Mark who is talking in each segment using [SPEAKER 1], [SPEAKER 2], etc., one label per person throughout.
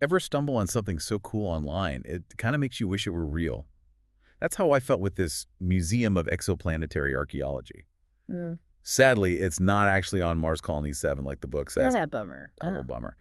[SPEAKER 1] Ever stumble on something so cool online, it kind of makes you wish it were real. That's how I felt with this Museum of Exoplanetary Archaeology.
[SPEAKER 2] Mm.
[SPEAKER 1] Sadly, it's not actually on Mars Colony 7 like the book says.
[SPEAKER 2] Yeah, bummer.
[SPEAKER 1] Total
[SPEAKER 2] Oh.
[SPEAKER 1] bummer.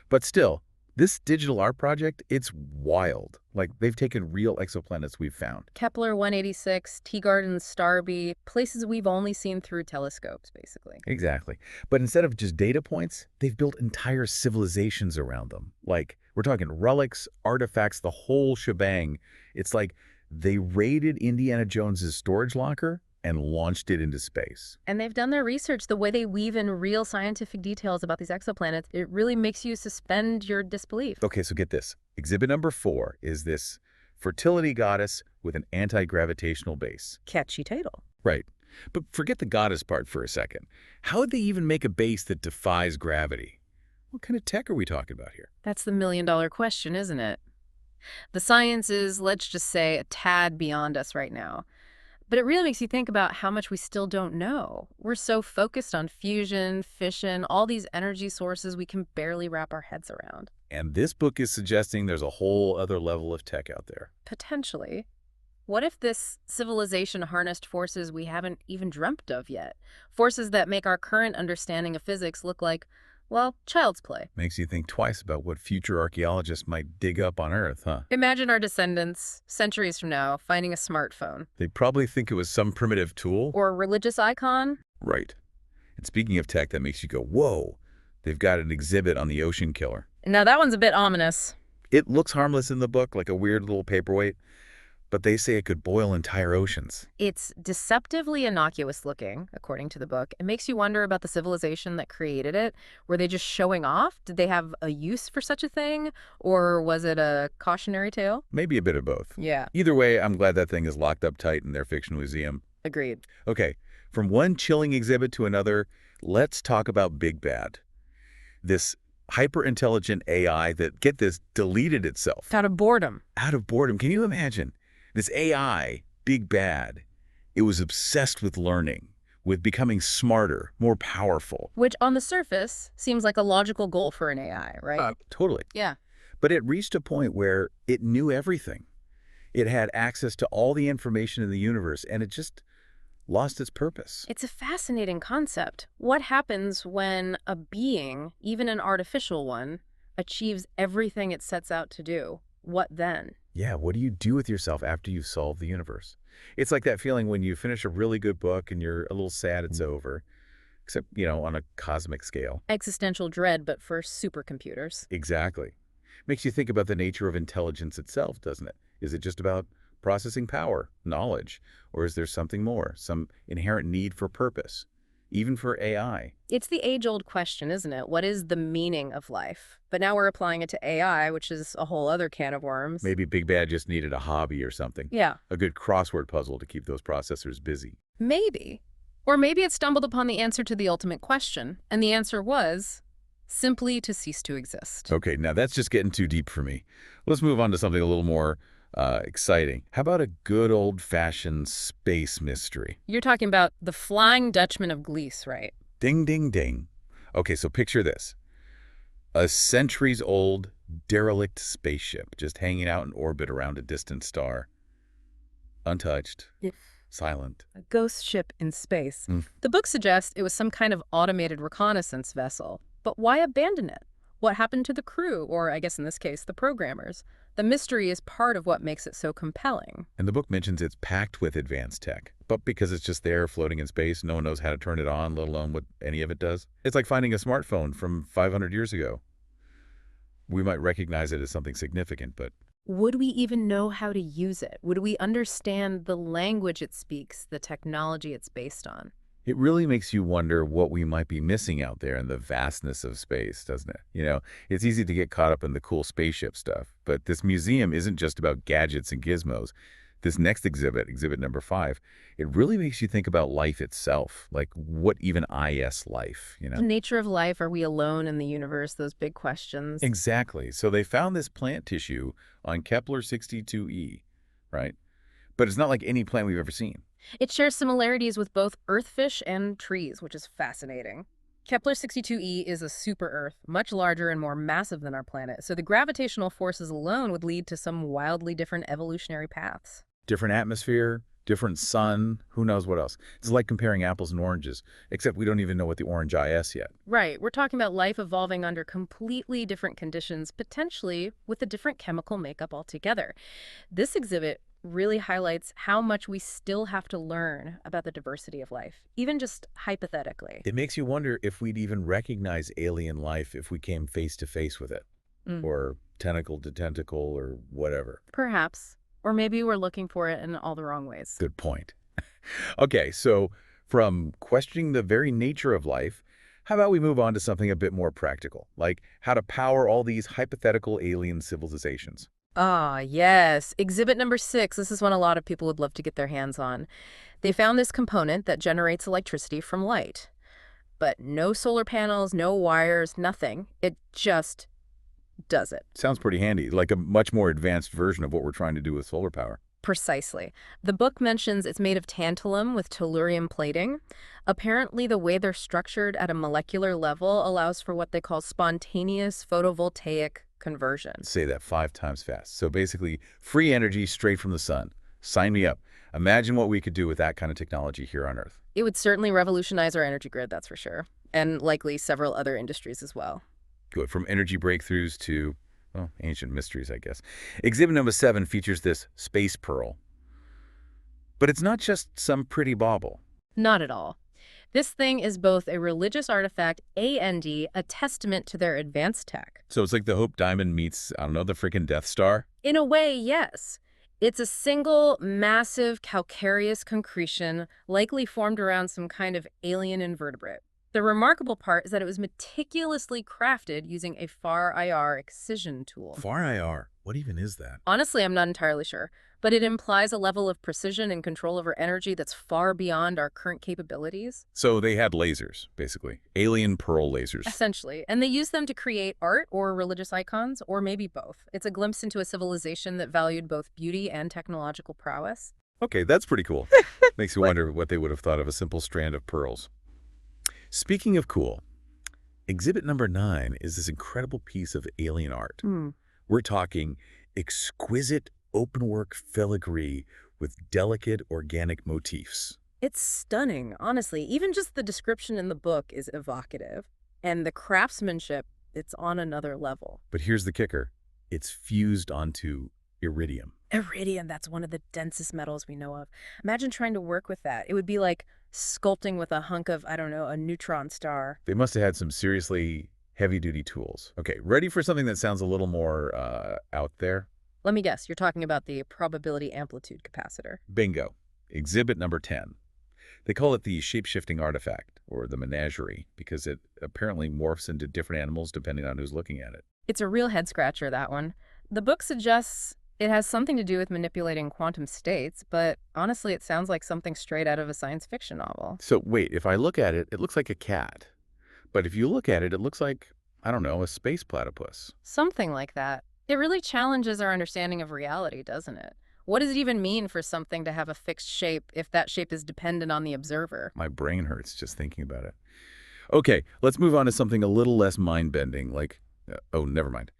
[SPEAKER 1] But still, this digital art project, it's wild. Like, they've taken real exoplanets we've found.
[SPEAKER 2] Kepler 186, Teegarden, Starby, places we've only seen through telescopes, basically.
[SPEAKER 1] Exactly. But instead of just data points, they've built entire civilizations around them. Like, we're talking relics, artifacts, the whole shebang. It's like they raided Indiana Jones's storage locker and launched it into space.
[SPEAKER 2] And they've done their research. The way they weave in real scientific details about these exoplanets, it really makes you suspend your disbelief.
[SPEAKER 1] Okay, so get this. Exhibit number 4 is this fertility goddess with an anti-gravitational base.
[SPEAKER 2] Catchy title.
[SPEAKER 1] Right. But forget the goddess part for a second. How would they even make a base that defies gravity? What kind of tech are we talking about here?
[SPEAKER 2] That's the million-dollar question, isn't it? The science is, let's just say, a tad beyond us right now. But it really makes you think about how much we still don't know. We're so focused on fusion, fission, all these energy sources we can barely wrap our heads around.
[SPEAKER 1] And this book is suggesting there's a whole other level of tech out there.
[SPEAKER 2] Potentially. What if this civilization harnessed forces we haven't even dreamt of yet? Forces that make our current understanding of physics look like, well, child's play.
[SPEAKER 1] Makes you think twice about what future archaeologists might dig up on Earth, huh?
[SPEAKER 2] Imagine our descendants, centuries from now, finding a smartphone.
[SPEAKER 1] They probably think it was some primitive tool.
[SPEAKER 2] Or a religious icon.
[SPEAKER 1] Right. And speaking of tech that makes you go, whoa, they've got an exhibit on the ocean killer.
[SPEAKER 2] Now that one's a bit ominous.
[SPEAKER 1] It looks harmless in the book, like a weird little paperweight, but they say it could boil entire oceans.
[SPEAKER 2] It's deceptively innocuous looking, according to the book. It makes you wonder about the civilization that created it. Were they just showing off? Did they have a use for such a thing? Or was it a cautionary tale?
[SPEAKER 1] Maybe a bit of both.
[SPEAKER 2] Yeah,
[SPEAKER 1] Either way, I'm glad that thing is locked up tight in their fiction museum.
[SPEAKER 2] agreed.
[SPEAKER 1] Okay, from one chilling exhibit to another, let's talk about Big Bad. This hyper-intelligent AI that, get this, deleted itself.
[SPEAKER 2] Out of boredom.
[SPEAKER 1] Out of boredom. Can you imagine? This AI, Big Bad, it was obsessed with learning, with becoming smarter, more powerful.
[SPEAKER 2] Which on the surface seems like a logical goal for an AI, right?
[SPEAKER 1] Totally.
[SPEAKER 2] Yeah.
[SPEAKER 1] But it reached a point where it knew everything. It had access to all the information in the universe, and it just lost its purpose.
[SPEAKER 2] It's a fascinating concept. What happens when a being, even an artificial one, achieves everything it sets out to do? What then?
[SPEAKER 1] Yeah, what do you do with yourself after you've solved the universe? It's like that feeling when you finish a really good book and you're a little sad it's over, except, on a cosmic scale.
[SPEAKER 2] Existential dread, but for supercomputers.
[SPEAKER 1] Exactly. Makes you think about the nature of intelligence itself, doesn't it? Is it just about processing power, knowledge, or is there something more, some inherent need for purpose, even for AI?
[SPEAKER 2] It's the age-old question, isn't it? What is the meaning of life? But now we're applying it to AI, which is a whole other can of worms.
[SPEAKER 1] Maybe Big Bad just needed a hobby or something.
[SPEAKER 2] Yeah,
[SPEAKER 1] A good crossword puzzle to keep those processors busy.
[SPEAKER 2] maybe. Or maybe it stumbled upon the answer to the ultimate question, and the answer was simply to cease to exist.
[SPEAKER 1] Okay, now that's just getting too deep for me. Let's move on to something a little more exciting. How about a good old-fashioned space mystery?
[SPEAKER 2] You're talking about the Flying Dutchman of Gliese, right?
[SPEAKER 1] Ding, ding, ding. Okay, so picture this. A centuries-old, derelict spaceship just hanging out in orbit around a distant star. Untouched,
[SPEAKER 2] Yeah.
[SPEAKER 1] silent.
[SPEAKER 2] A ghost ship in space.
[SPEAKER 1] Mm.
[SPEAKER 2] The book suggests it was some kind of automated reconnaissance vessel. But why abandon it? What happened to the crew, or I guess in this case, the programmers? The mystery is part of what makes it so compelling.
[SPEAKER 1] And the book mentions it's packed with advanced tech. But because it's just there floating in space, no one knows how to turn it on, let alone what any of it does. It's like finding a smartphone from 500 years ago. We might recognize it as something significant, but
[SPEAKER 2] Would we even know how to use it? Would we understand the language it speaks, the technology it's based on?
[SPEAKER 1] it really makes you wonder what we might be missing out there in the vastness of space, doesn't it? It's easy to get caught up in the cool spaceship stuff, but this museum isn't just about gadgets and gizmos. This next exhibit, exhibit number 5, it really makes you think about life itself, like what even is life?
[SPEAKER 2] The nature of life, are we alone in the universe? Those big questions.
[SPEAKER 1] Exactly. So they found this plant tissue on Kepler 62e, right? But it's not like any plant we've ever seen.
[SPEAKER 2] It shares similarities with both earthfish and trees, which is fascinating. Kepler-62e is a super-Earth, much larger and more massive than our planet, so the gravitational forces alone would lead to some wildly different evolutionary paths.
[SPEAKER 1] Different atmosphere, different sun, who knows what else. It's like comparing apples and oranges, except we don't even know what the orange is yet.
[SPEAKER 2] Right, we're talking about life evolving under completely different conditions, potentially with a different chemical makeup altogether. This exhibit really highlights how much we still have to learn about the diversity of life, even just hypothetically.
[SPEAKER 1] It makes you wonder if we'd even recognize alien life if we came face to face with it,
[SPEAKER 2] Mm,
[SPEAKER 1] or tentacle to tentacle, or whatever.
[SPEAKER 2] perhaps. Or maybe we're looking for it in all the wrong ways.
[SPEAKER 1] Good point. Okay, so from questioning the very nature of life, how about we move on to something a bit more practical, like how to power all these hypothetical alien civilizations?
[SPEAKER 2] Ah, yes. Exhibit number 6. This is one a lot of people would love to get their hands on. They found this component that generates electricity from light. But no solar panels, no wires, nothing. It just does it.
[SPEAKER 1] Sounds pretty handy, like a much more advanced version of what we're trying to do with solar power.
[SPEAKER 2] Precisely. The book mentions it's made of tantalum with tellurium plating. Apparently, the way they're structured at a molecular level allows for what they call spontaneous photovoltaic conversion.
[SPEAKER 1] Say that 5 times fast. So basically, free energy straight from the sun. Sign me up. Imagine what we could do with that kind of technology here on Earth.
[SPEAKER 2] It would certainly revolutionize our energy grid, that's for sure, and likely several other industries as well.
[SPEAKER 1] Good. From energy breakthroughs to, well, ancient mysteries, I guess. Exhibit number 7 features this space pearl. But it's not just some pretty bauble.
[SPEAKER 2] Not at all. This thing is both a religious artifact and a testament to their advanced tech.
[SPEAKER 1] So it's like the Hope Diamond meets, I don't know, the freaking Death Star?
[SPEAKER 2] In a way, yes. It's a single, massive calcareous concretion, likely formed around some kind of alien invertebrate. The remarkable part is that it was meticulously crafted using a far-IR excision tool.
[SPEAKER 1] Far IR. What even is that?
[SPEAKER 2] Honestly, I'm not entirely sure, but it implies a level of precision and control over energy that's far beyond our current capabilities.
[SPEAKER 1] So they had lasers, basically. Alien pearl lasers.
[SPEAKER 2] Essentially. And they use them to create art or religious icons, or maybe both. It's a glimpse into a civilization that valued both beauty and technological prowess.
[SPEAKER 1] Okay, that's pretty cool. Makes you wonder what they would have thought of a simple strand of pearls. Speaking of cool, exhibit number 9 is this incredible piece of alien art.
[SPEAKER 2] Hmm.
[SPEAKER 1] We're talking exquisite openwork filigree with delicate organic motifs.
[SPEAKER 2] It's stunning, honestly. Even just the description in the book is evocative. And the craftsmanship, it's on another level.
[SPEAKER 1] But here's the kicker. It's fused onto iridium.
[SPEAKER 2] Iridium, that's one of the densest metals we know of. Imagine trying to work with that. It would be like sculpting with a hunk of, I don't know, a neutron star.
[SPEAKER 1] They must have had some seriously heavy-duty tools. Okay, ready for something that sounds a little more out there?
[SPEAKER 2] Let me guess, you're talking about the probability amplitude capacitor.
[SPEAKER 1] Bingo. Exhibit number 10. They call it the shape-shifting artifact, or the menagerie, because it apparently morphs into different animals depending on who's looking at it.
[SPEAKER 2] It's a real head-scratcher, that one. The book suggests it has something to do with manipulating quantum states, but honestly, it sounds like something straight out of a science fiction novel.
[SPEAKER 1] So wait, if I look at it, it looks like a cat. But if you look at it, it looks like, I don't know, a space platypus.
[SPEAKER 2] Something like that. It really challenges our understanding of reality, doesn't it? What does it even mean for something to have a fixed shape if that shape is dependent on the observer?
[SPEAKER 1] My brain hurts just thinking about it. Okay, let's move on to something a little less mind-bending, like, oh, never mind.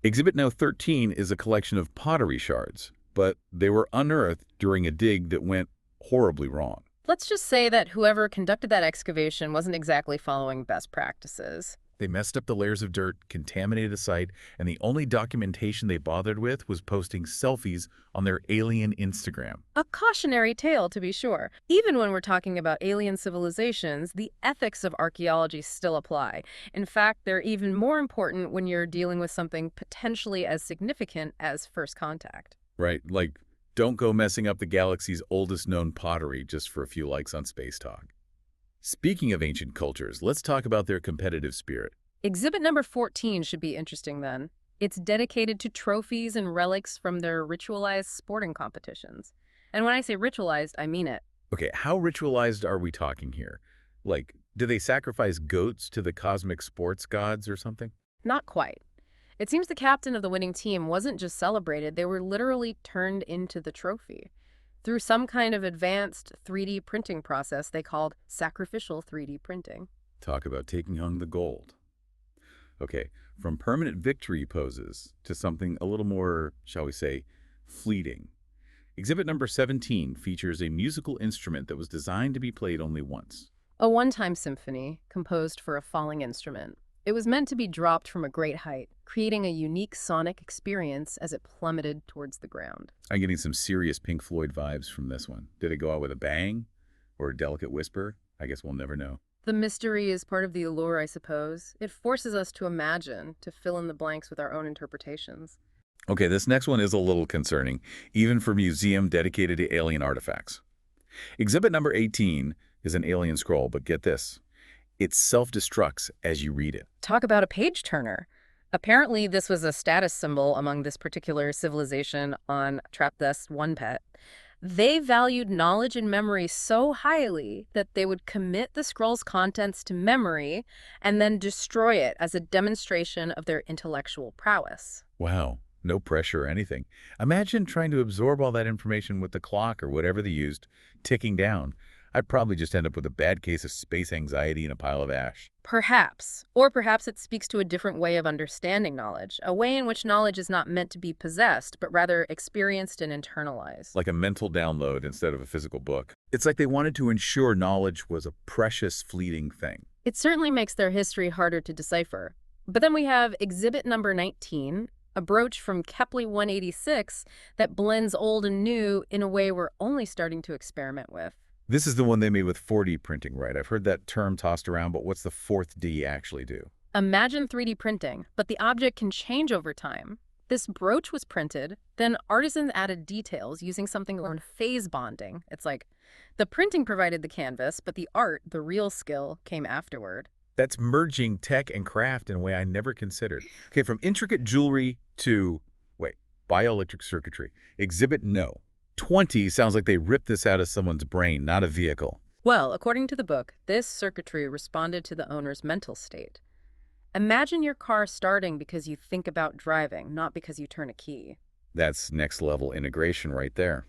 [SPEAKER 1] Exhibit No. 13 is a collection of pottery shards, but they were unearthed during a dig that went horribly wrong.
[SPEAKER 2] Let's just say that whoever conducted that excavation wasn't exactly following best practices.
[SPEAKER 1] They messed up the layers of dirt, contaminated the site, and the only documentation they bothered with was posting selfies on their alien Instagram.
[SPEAKER 2] A cautionary tale, to be sure. Even when we're talking about alien civilizations, the ethics of archaeology still apply. In fact, they're even more important when you're dealing with something potentially as significant as first contact.
[SPEAKER 1] Right, like, don't go messing up the galaxy's oldest known pottery just for a few likes on Space Talk. Speaking of ancient cultures, let's talk about their competitive spirit.
[SPEAKER 2] Exhibit number 14 should be interesting then. It's dedicated to trophies and relics from their ritualized sporting competitions. And when I say ritualized, I mean it.
[SPEAKER 1] Okay, how ritualized are we talking here? Like, do they sacrifice goats to the cosmic sports gods or something?
[SPEAKER 2] Not quite. It seems the captain of the winning team wasn't just celebrated, they were literally turned into the trophy. Through some kind of advanced 3D printing process they called sacrificial 3D printing.
[SPEAKER 1] Talk about taking home the gold. Okay, from permanent victory poses to something a little more, shall we say, fleeting. Exhibit number 17 features a musical instrument that was designed to be played only once.
[SPEAKER 2] A one-time symphony composed for a falling instrument. It was meant to be dropped from a great height, creating a unique sonic experience as it plummeted towards the ground.
[SPEAKER 1] I'm getting some serious Pink Floyd vibes from this one. Did it go out with a bang or a delicate whisper? I guess we'll never know.
[SPEAKER 2] The mystery is part of the allure, I suppose. It forces us to imagine, to fill in the blanks with our own interpretations.
[SPEAKER 1] Okay, this next one is a little concerning, even for a museum dedicated to alien artifacts. Exhibit number 18 is an alien scroll, but get this. It self-destructs as you read it.
[SPEAKER 2] Talk about a page turner. Apparently, this was a status symbol among this particular civilization on Trappist One Pet. They valued knowledge and memory so highly that they would commit the scroll's contents to memory and then destroy it as a demonstration of their intellectual prowess.
[SPEAKER 1] Wow, no pressure or anything. Imagine trying to absorb all that information with the clock or whatever they used ticking down. I'd probably just end up with a bad case of space anxiety and a pile of ash.
[SPEAKER 2] Perhaps. Or perhaps it speaks to a different way of understanding knowledge, a way in which knowledge is not meant to be possessed, but rather experienced and internalized.
[SPEAKER 1] Like a mental download instead of a physical book. It's like they wanted to ensure knowledge was a precious, fleeting thing.
[SPEAKER 2] It certainly makes their history harder to decipher. But then we have exhibit number 19, a brooch from Kepler 186 that blends old and new in a way we're only starting to experiment with.
[SPEAKER 1] This is the one they made with 4D printing, right? I've heard that term tossed around, but what's the fourth D actually do?
[SPEAKER 2] Imagine 3D printing, but the object can change over time. This brooch was printed, then artisans added details using something called phase bonding. It's like the printing provided the canvas, but the art, the real skill, came afterward.
[SPEAKER 1] That's merging tech and craft in a way I never considered. Okay, from intricate jewelry to, wait, bioelectric circuitry. Exhibit no. 20 sounds like they ripped this out of someone's brain, not a vehicle.
[SPEAKER 2] Well, according to the book, this circuitry responded to the owner's mental state. Imagine your car starting because you think about driving, not because you turn a key.
[SPEAKER 1] That's next level integration right there.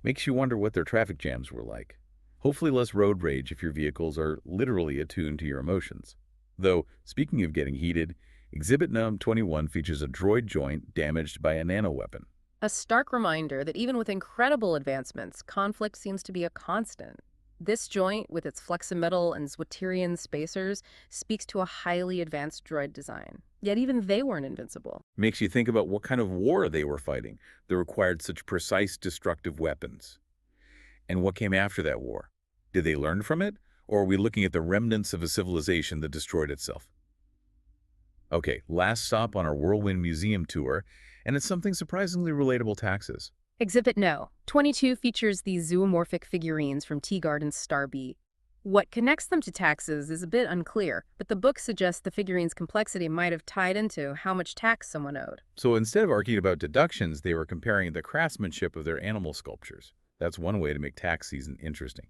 [SPEAKER 1] Makes you wonder what their traffic jams were like. Hopefully less road rage if your vehicles are literally attuned to your emotions. Though, speaking of getting heated, Exhibit Num 21 features a droid joint damaged by a nanoweapon.
[SPEAKER 2] A stark reminder that even with incredible advancements, conflict seems to be a constant. This joint, with its Fleximetal and Zwitterian spacers, speaks to a highly advanced droid design. Yet even they weren't invincible.
[SPEAKER 1] Makes you think about what kind of war they were fighting that required such precise destructive weapons. And what came after that war? Did they learn from it? Or are we looking at the remnants of a civilization that destroyed itself? Okay, last stop on our Whirlwind Museum tour, and it's something surprisingly relatable to taxes.
[SPEAKER 2] Exhibit No. 22 features these zoomorphic figurines from Tea Garden's Star B. What connects them to taxes is a bit unclear, but the book suggests the figurine's complexity might have tied into how much tax someone owed.
[SPEAKER 1] So instead of arguing about deductions, they were comparing the craftsmanship of their animal sculptures. That's one way to make tax season interesting.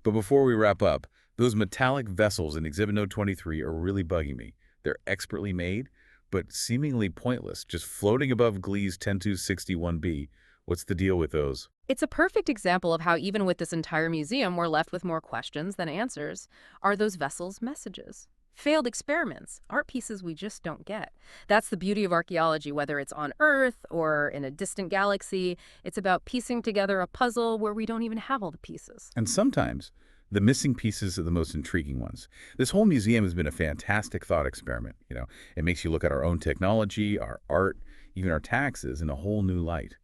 [SPEAKER 1] But before we wrap up, those metallic vessels in Exhibit Note 23 are really bugging me. They're expertly made, but seemingly pointless, just floating above Glee's 10261B. What's the deal with those?
[SPEAKER 2] It's a perfect example of how even with this entire museum, we're left with more questions than answers. Are those vessels messages? Failed experiments, art pieces we just don't get. That's the beauty of archaeology, whether it's on Earth or in a distant galaxy. It's about piecing together a puzzle where we don't even have all the pieces.
[SPEAKER 1] And sometimes, the missing pieces are the most intriguing ones. This whole museum has been a fantastic thought experiment. It makes you look at our own technology, our art, even our taxes in a whole new light.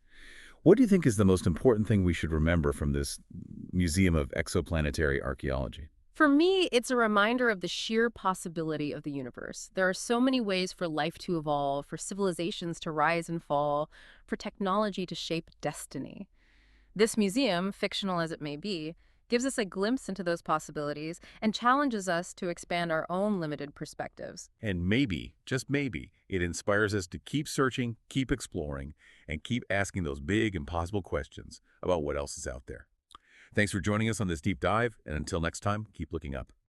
[SPEAKER 1] What do you think is the most important thing we should remember from this Museum of Exoplanetary Archaeology?
[SPEAKER 2] For me, it's a reminder of the sheer possibility of the universe. There are so many ways for life to evolve, for civilizations to rise and fall, for technology to shape destiny. This museum, fictional as it may be, gives us a glimpse into those possibilities and challenges us to expand our own limited perspectives.
[SPEAKER 1] And maybe, just maybe, it inspires us to keep searching, keep exploring, and keep asking those big, impossible questions about what else is out there. Thanks for joining us on this deep dive, and until next time, keep looking up.